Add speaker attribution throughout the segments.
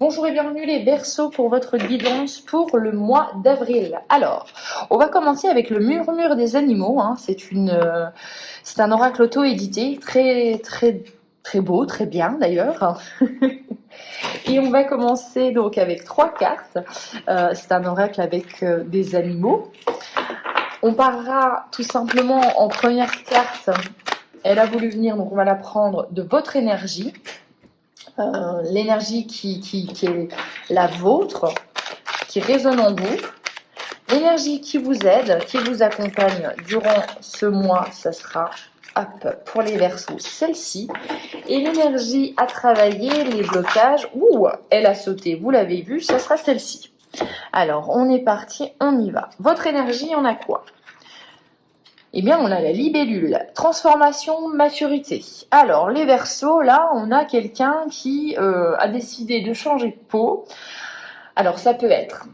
Speaker 1: Bonjour et bienvenue les Verseaux pour votre guidance pour le mois d'avril. Alors, on va commencer avec le murmure des animaux. C'est un oracle auto-édité, très beau, très bien d'ailleurs. Et on va commencer donc avec 3 cartes. C'est un oracle avec des animaux. On parlera tout simplement en première carte. Elle a voulu venir, donc on va la prendre de votre énergie. L'énergie qui est la vôtre, qui résonne en vous, l'énergie qui vous aide, qui vous accompagne durant ce mois, ça sera pour les Verseaux, celle-ci, et l'énergie à travailler, les blocages, elle a sauté, vous l'avez vu, ça sera celle-ci. Alors, on est parti, on y va. Votre énergie, on a quoi ? Eh bien, on a la libellule, transformation, maturité. Alors, les Verseaux, là, on a quelqu'un qui a décidé de changer de peau. Alors, ça peut être,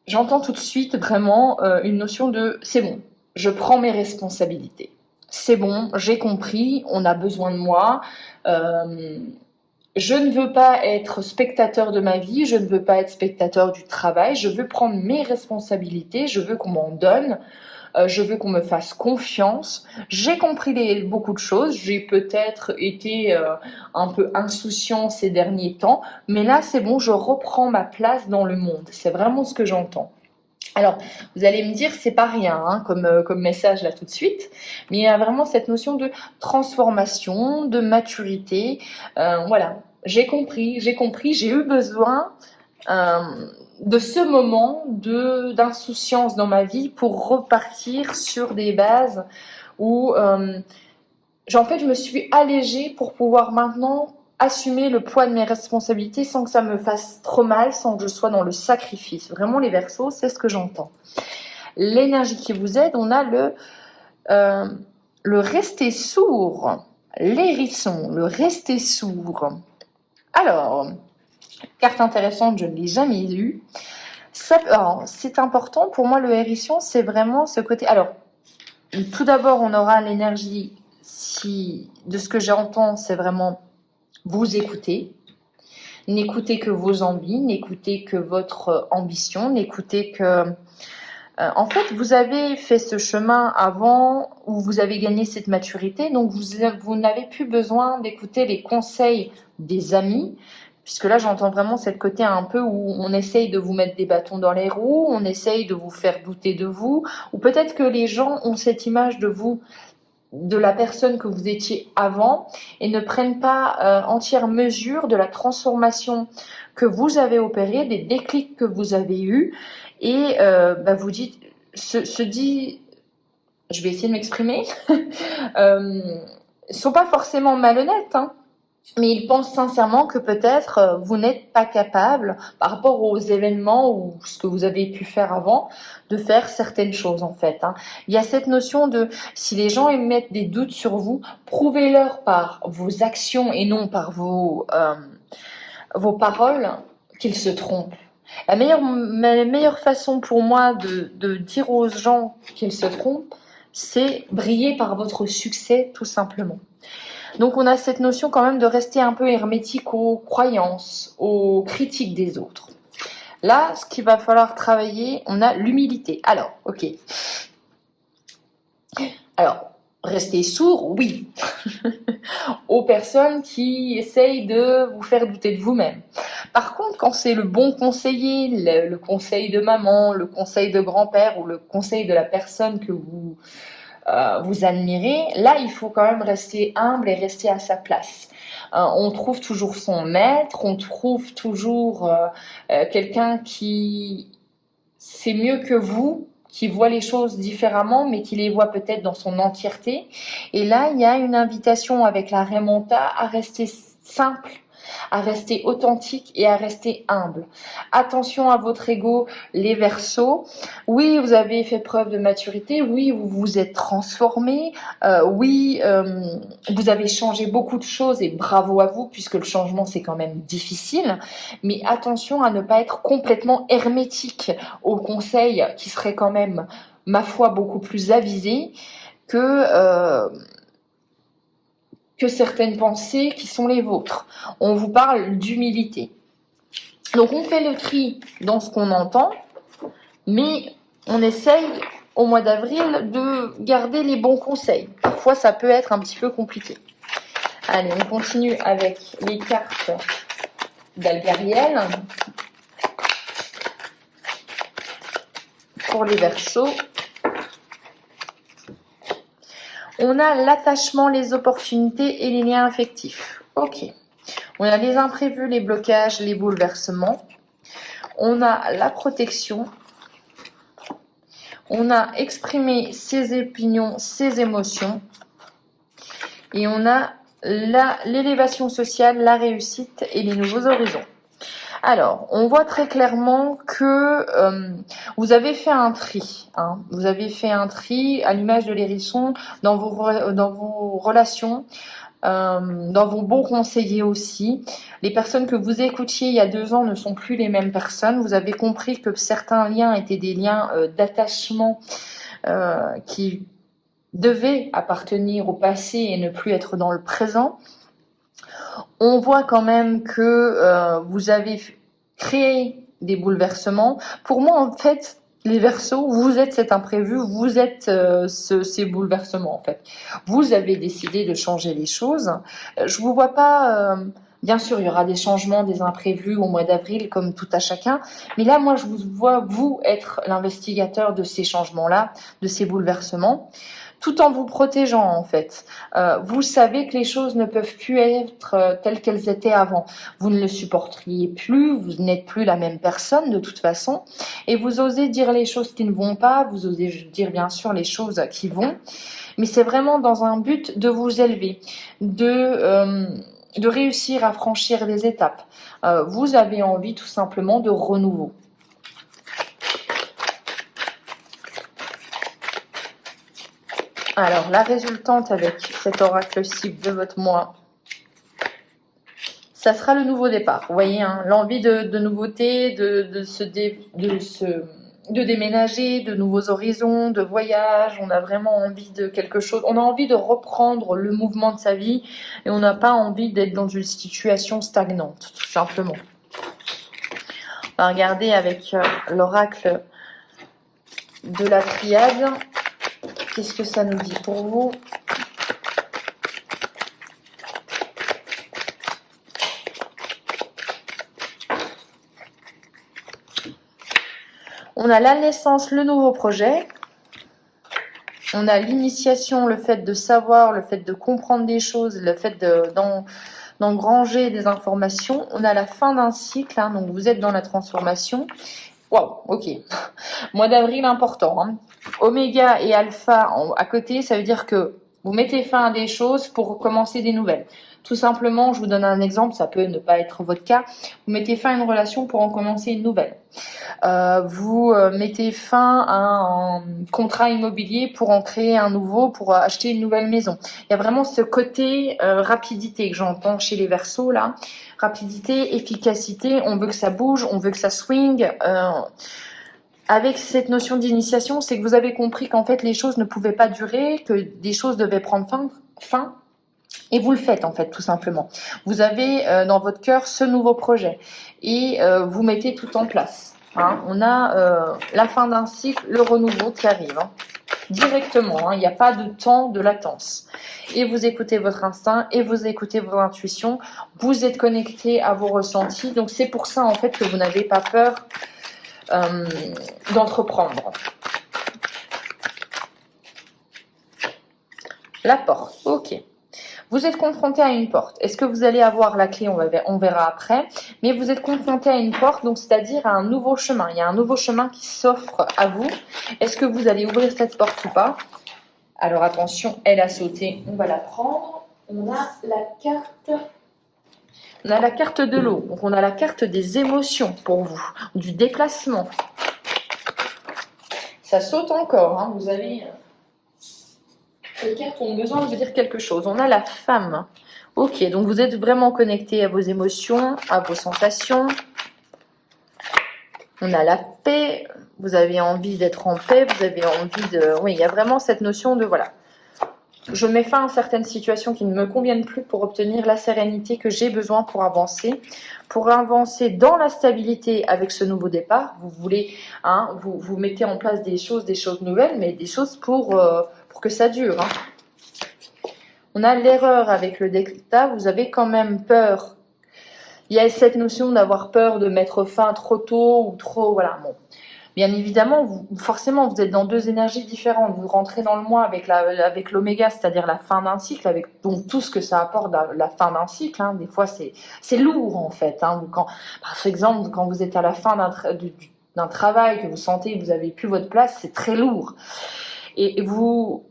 Speaker 1: j'entends tout de suite vraiment une notion de « c'est bon, je prends mes responsabilités. C'est bon, j'ai compris, on a besoin de moi. Je ne veux pas être spectateur de ma vie, je ne veux pas être spectateur du travail, je veux prendre mes responsabilités, je veux qu'on m'en donne. Je veux qu'on me fasse confiance. J'ai compris beaucoup de choses. J'ai peut-être été un peu insouciant ces derniers temps, mais là, c'est bon, je reprends ma place dans le monde. C'est vraiment ce que j'entends. Alors, vous allez me dire, c'est pas rien comme message là tout de suite, mais il y a vraiment cette notion de transformation, de maturité. Voilà, j'ai compris, j'ai eu besoin de ce moment d'insouciance dans ma vie pour repartir sur des bases où en fait je me suis allégée pour pouvoir maintenant assumer le poids de mes responsabilités sans que ça me fasse trop mal, sans que je sois dans le sacrifice. Vraiment les Verseaux, c'est ce que j'entends. L'énergie qui vous aide, on a le rester sourd, l'hérisson, le rester sourd. Alors, carte intéressante, je ne l'ai jamais eue. C'est important pour moi, le hérisson, c'est vraiment ce côté. Alors, tout d'abord, on aura l'énergie, de ce que j'entends, c'est vraiment vous écouter. N'écoutez que vos envies, n'écoutez que votre ambition, n'écoutez que. En fait, vous avez fait ce chemin avant où vous avez gagné cette maturité, donc vous n'avez plus besoin d'écouter les conseils des amis. Puisque là, j'entends vraiment cette côté un peu où on essaye de vous mettre des bâtons dans les roues, on essaye de vous faire douter de vous, ou peut-être que les gens ont cette image de vous, de la personne que vous étiez avant, et ne prennent pas entière mesure de la transformation que vous avez opérée, des déclics que vous avez eus, et vous dites, je vais essayer de m'exprimer, sont pas forcément malhonnêtes, mais ils pensent sincèrement que peut-être vous n'êtes pas capable, par rapport aux événements ou ce que vous avez pu faire avant, de faire certaines choses en fait. Il y a cette notion de, si les gens émettent des doutes sur vous, prouvez-leur par vos actions et non par vos paroles qu'ils se trompent. La meilleure façon pour moi de dire aux gens qu'ils se trompent, c'est briller par votre succès tout simplement. Donc on a cette notion quand même de rester un peu hermétique aux croyances, aux critiques des autres. Là, ce qu'il va falloir travailler, on a l'humilité. Alors, ok. Alors, rester sourd, oui, aux personnes qui essayent de vous faire douter de vous-même. Par contre, quand c'est le bon conseiller, le conseil de maman, le conseil de grand-père ou le conseil de la personne que vous admirez, là, il faut quand même rester humble et rester à sa place. On trouve toujours son maître, on trouve toujours quelqu'un qui sait mieux que vous, qui voit les choses différemment, mais qui les voit peut-être dans son entièreté. Et là, il y a une invitation avec la remonta à rester simple, à rester authentique et à rester humble. Attention à votre ego, les Verseaux. Oui, vous avez fait preuve de maturité. Oui, vous vous êtes transformé. Oui, vous avez changé beaucoup de choses et bravo à vous, puisque le changement, c'est quand même difficile. Mais attention à ne pas être complètement hermétique aux conseils qui seraient quand même, ma foi, beaucoup plus avisés que certaines pensées qui sont les vôtres. On vous parle d'humilité. Donc on fait le tri dans ce qu'on entend, mais on essaye au mois d'avril de garder les bons conseils. Parfois ça peut être un petit peu compliqué. Allez, on continue avec les cartes d'Algariel. Pour les Verseaux, on a l'attachement, les opportunités et les liens affectifs. Ok. On a les imprévus, les blocages, les bouleversements. On a la protection. On a exprimé ses opinions, ses émotions. Et on a l'élévation sociale, la réussite et les nouveaux horizons. Alors, on voit très clairement que vous avez fait un tri. Hein. Vous avez fait un tri à l'image de l'hérisson dans vos relations, dans vos bons conseillers aussi. Les personnes que vous écoutiez il y a 2 ans ne sont plus les mêmes personnes. Vous avez compris que certains liens étaient des liens d'attachement qui devaient appartenir au passé et ne plus être dans le présent. On voit quand même que vous avez créé des bouleversements. Pour moi, en fait, les Verseaux, vous êtes cet imprévu, vous êtes ces bouleversements, en fait. Vous avez décidé de changer les choses. Je vous vois pas... bien sûr, il y aura des changements, des imprévus au mois d'avril, comme tout à chacun. Mais là, moi, je vous vois, vous, être l'investigateur de ces changements-là, de ces bouleversements, tout en vous protégeant, en fait. Vous savez que les choses ne peuvent plus être telles qu'elles étaient avant. Vous ne le supporteriez plus, vous n'êtes plus la même personne, de toute façon. Et vous osez dire les choses qui ne vont pas, vous osez dire, bien sûr, les choses qui vont. Mais c'est vraiment dans un but de vous élever, de réussir à franchir des étapes. Vous avez envie tout simplement de renouveau. Alors, la résultante avec cet oracle cible de votre mois, ça sera le nouveau départ. Vous voyez, hein, l'envie de nouveauté, de déménager, de nouveaux horizons, de voyage. On a vraiment envie de quelque chose. On a envie de reprendre le mouvement de sa vie et on n'a pas envie d'être dans une situation stagnante, tout simplement. On va regarder avec l'oracle de la triade. Qu'est-ce que ça nous dit pour vous? On a la naissance, le nouveau projet. On a l'initiation, le fait de savoir, le fait de comprendre des choses, le fait d'engranger des informations. On a la fin d'un cycle, hein, donc vous êtes dans la transformation. Waouh, ok. Mois d'avril important. Hein. Oméga et alpha à côté, ça veut dire que vous mettez fin à des choses pour commencer des nouvelles. Tout simplement, je vous donne un exemple, ça peut ne pas être votre cas. Vous mettez fin à une relation pour en commencer une nouvelle. Vous mettez fin à un contrat immobilier pour en créer un nouveau, pour acheter une nouvelle maison. Il y a vraiment ce côté rapidité que j'entends chez les Verseaux là. Rapidité, efficacité, on veut que ça bouge, on veut que ça swing. Avec cette notion d'initiation, c'est que vous avez compris qu'en fait les choses ne pouvaient pas durer, que des choses devaient prendre fin. Et vous le faites en fait tout simplement. Vous avez dans votre cœur ce nouveau projet et vous mettez tout en place. Hein. On a la fin d'un cycle, le renouveau qui arrive hein. Directement. Hein. Il n'y a pas de temps de latence. Et vous écoutez votre instinct et vous écoutez vos intuitions. Vous êtes connecté à vos ressentis. Donc c'est pour ça en fait que vous n'avez pas peur d'entreprendre. La porte. Ok. Vous êtes confronté à une porte. Est-ce que vous allez avoir la clé? On verra après. Mais vous êtes confronté à une porte, donc c'est-à-dire à un nouveau chemin. Il y a un nouveau chemin qui s'offre à vous. Est-ce que vous allez ouvrir cette porte ou pas? Alors attention, elle a sauté. On va la prendre. On a la carte de l'eau. Donc on a la carte des émotions pour vous, du déplacement. Ça saute encore. Hein. Vous avez... Les cartes ont besoin de vous dire quelque chose. On a la femme. Ok, donc vous êtes vraiment connecté à vos émotions, à vos sensations. On a la paix. Vous avez envie d'être en paix. Vous avez envie de... Oui, il y a vraiment cette notion de... Voilà. Je mets fin à certaines situations qui ne me conviennent plus pour obtenir la sérénité que j'ai besoin pour avancer dans la stabilité avec ce nouveau départ. Vous voulez, vous mettez en place des choses nouvelles, mais des choses pour que ça dure. On a l'erreur avec le delta, vous avez quand même peur. Il y a cette notion d'avoir peur de mettre fin trop tôt ou trop, voilà, bon. Bien évidemment, forcément, vous êtes dans deux énergies différentes. Vous rentrez dans le mois avec l'oméga, c'est-à-dire la fin d'un cycle, avec donc tout ce que ça apporte la fin d'un cycle. Des fois, c'est lourd en fait. Par exemple, quand vous êtes à la fin d'un travail, que vous sentez que vous n'avez plus votre place, c'est très lourd. Et vous,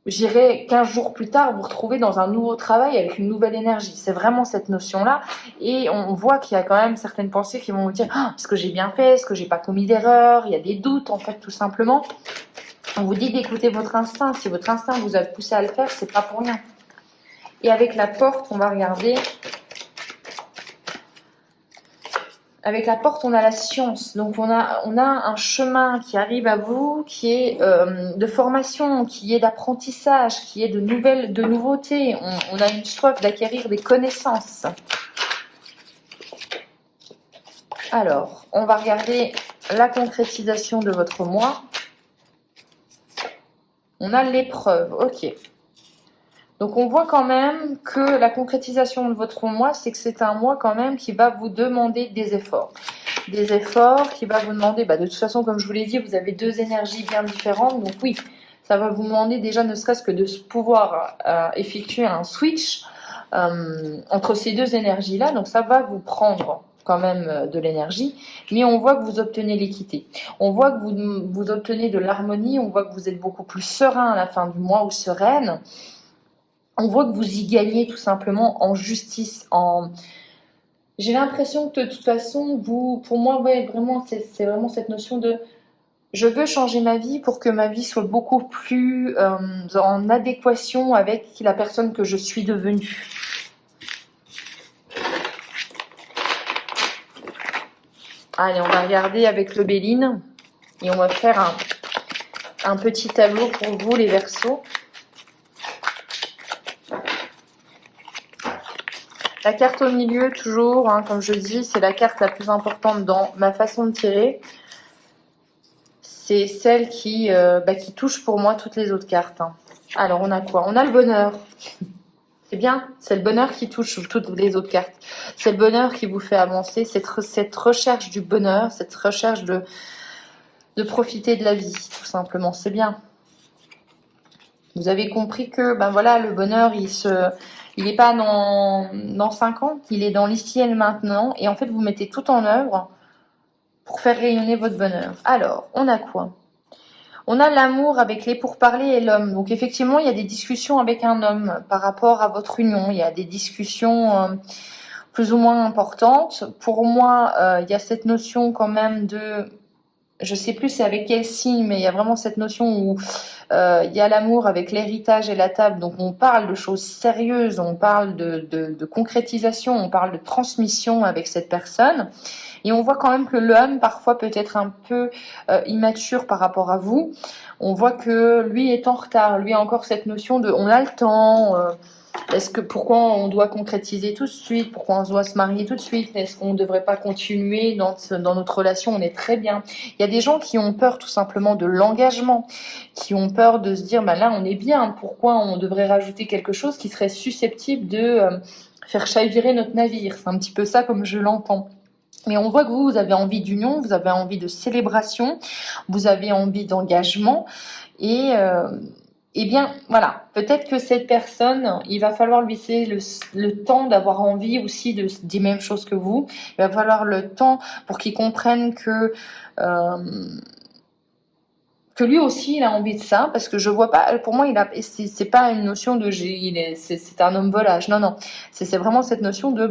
Speaker 1: j'irai 15 jours plus tard, vous retrouvez dans un nouveau travail avec une nouvelle énergie. C'est vraiment cette notion-là. Et on voit qu'il y a quand même certaines pensées qui vont vous dire est-ce que j'ai bien fait, est-ce que j'ai pas commis d'erreur. Il y a des doutes, en fait, tout simplement. On vous dit d'écouter votre instinct. Si votre instinct vous a poussé à le faire, c'est pas pour rien. Et avec la porte, on va regarder. Avec la porte, on a la science. Donc, on a un chemin qui arrive à vous, qui est de formation, qui est d'apprentissage, qui est de nouveautés. On a une soif d'acquérir des connaissances. Alors, on va regarder la concrétisation de votre moi. On a l'épreuve. Ok. Donc, on voit quand même que la concrétisation de votre moi, c'est que c'est un moi quand même qui va vous demander des efforts. Des efforts qui va vous demander, de toute façon, comme je vous l'ai dit, vous avez deux énergies bien différentes. Donc oui, ça va vous demander déjà ne serait-ce que de pouvoir effectuer un switch entre ces deux énergies-là. Donc ça va vous prendre quand même de l'énergie, mais on voit que vous obtenez l'équité. On voit que vous obtenez de l'harmonie, on voit que vous êtes beaucoup plus serein à la fin du mois ou sereine. On voit que vous y gagnez tout simplement en justice, J'ai l'impression que de toute façon, pour moi, vraiment, c'est vraiment cette notion de je veux changer ma vie pour que ma vie soit beaucoup plus en adéquation avec la personne que je suis devenue. Allez, on va regarder avec le Béline et on va faire un petit tableau pour vous, les Verseaux. La carte au milieu, toujours, comme je dis, c'est la carte la plus importante dans ma façon de tirer. C'est celle qui touche pour moi toutes les autres cartes. Alors, on a quoi? On a le bonheur. C'est bien, c'est le bonheur qui touche toutes les autres cartes. C'est le bonheur qui vous fait avancer, cette recherche du bonheur, cette recherche de profiter de la vie, tout simplement. C'est bien. Vous avez compris que, le bonheur, il n'est pas dans 5 ans, il est dans l'ici et le maintenant. Et en fait, vous mettez tout en œuvre pour faire rayonner votre bonheur. Alors, on a quoi? On a l'amour avec les pourparlers et l'homme. Donc, effectivement, il y a des discussions avec un homme par rapport à votre union. Il y a des discussions plus ou moins importantes. Pour moi, il y a cette notion quand même de... Je sais plus c'est avec quel signe, mais il y a vraiment cette notion où il y a l'amour avec l'héritage et la table. Donc on parle de choses sérieuses, on parle de concrétisation, on parle de transmission avec cette personne. Et on voit quand même que l'homme parfois peut être un peu immature par rapport à vous. On voit que lui est en retard, lui a encore cette notion de on a le temps. Pourquoi on doit concrétiser tout de suite? Pourquoi on doit se marier tout de suite? Est-ce qu'on ne devrait pas continuer dans notre relation? On est très bien. Il y a des gens qui ont peur tout simplement de l'engagement, qui ont peur de se dire là on est bien, pourquoi on devrait rajouter quelque chose qui serait susceptible de faire chavirer notre navire? C'est un petit peu ça comme je l'entends. Mais on voit que vous avez envie d'union, vous avez envie de célébration, vous avez envie d'engagement et... Eh bien, voilà, peut-être que cette personne, il va falloir lui laisser le temps d'avoir envie aussi des mêmes choses que vous. Il va falloir le temps pour qu'il comprenne que lui aussi, il a envie de ça, parce que je vois pas, pour moi, c'est pas une notion de c'est un homme volage. Non, non, c'est vraiment cette notion de,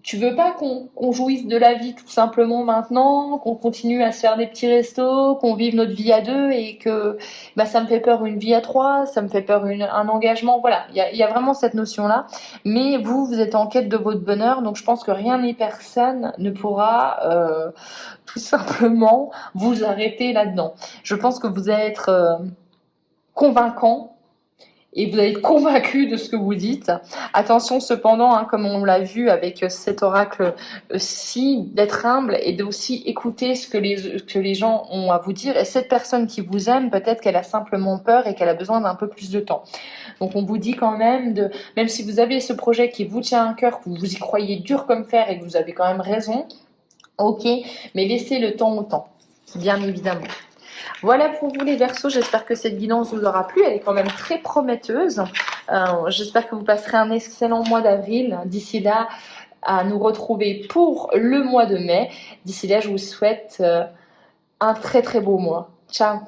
Speaker 1: tu veux pas qu'on jouisse de la vie tout simplement maintenant, qu'on continue à se faire des petits restos, qu'on vive notre vie à deux et que ça me fait peur une vie à trois, ça me fait peur un engagement. Voilà, il y a vraiment cette notion-là. Mais vous êtes en quête de votre bonheur, donc je pense que rien ni personne ne pourra tout simplement vous arrêter là-dedans. Je pense que vous allez être convaincant et vous allez être convaincu de ce que vous dites. Attention cependant, hein, comme on l'a vu avec cet oracle-ci, d'être humble et d'aussi écouter ce que les gens ont à vous dire. Et cette personne qui vous aime, peut-être qu'elle a simplement peur et qu'elle a besoin d'un peu plus de temps. Donc on vous dit quand même, même si vous avez ce projet qui vous tient à cœur, que vous y croyez dur comme fer et que vous avez quand même raison, ok, mais laissez le temps au temps, bien évidemment. Voilà pour vous les Verseaux, j'espère que cette guidance vous aura plu, elle est quand même très prometteuse. J'espère que vous passerez un excellent mois d'avril. D'ici là, à nous retrouver pour le mois de mai. D'ici là, je vous souhaite un très très beau mois. Ciao!